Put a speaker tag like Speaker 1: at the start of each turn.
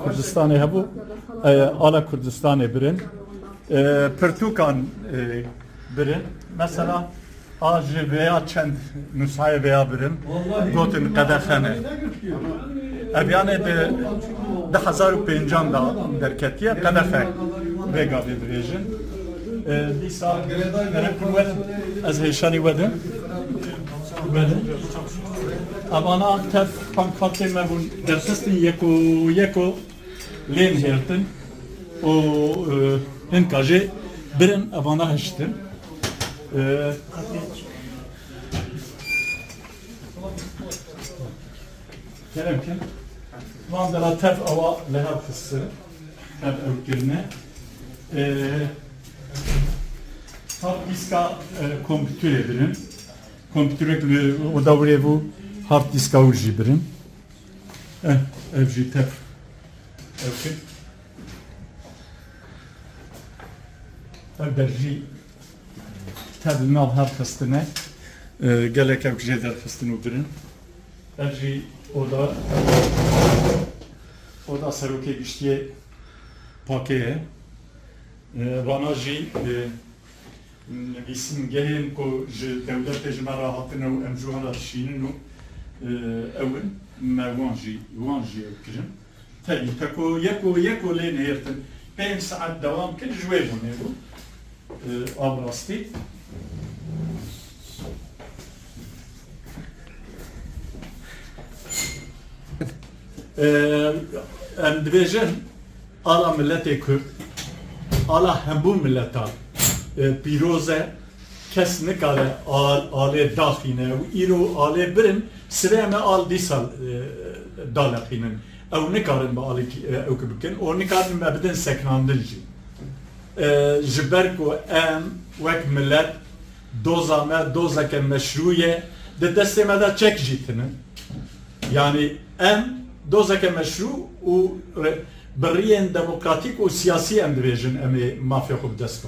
Speaker 1: Kurdistanê hebû ala Kurdistanê birin pirtûkan birin mesela a ji veya çend nusayê veya birin gotin qedexene ev yanê bi 2005 da derketiye qedexe vêga bêbirêjin dîsa ez hêşanî wedin Amana tef pankartê me bûn derxistin yeko lên hêrtin û hinka jê birin evana hiştin kerem ki van dela tef ava leher xistin tef evkirine hard diska kompütürê birin kompütürek o davrê bû hard diska û jî birin ev jî tef evkir ev derjî tef li nav her xistine gelek ev jê derxistin û birin ev jî oda serokê giştiyê pakê ye vana jî nivîsîngehên ku ji dewletê ji me re hatine û em ji wan re dişînin û ew in me wan jî ew kirin telî yeko lê nêrtin 5 saet dewam kir ji wê bûnê bû abrastî em dibêjin ala milletê Kurd ala hemû milletan pîroz e kes nikare alê daxîne û îro alê birin sirê me al dîsal daleqînin ew nikarin bi alê ew ki bikin û nikarin me bidin seknandin jî ji ber ku em wek millet doza me dozeke meşrû ye di destê me de çek jî tinin yani em dozeke meşrû û biriyên demokratîk û siyasî em dibêjin em ê mafya xwe bi dest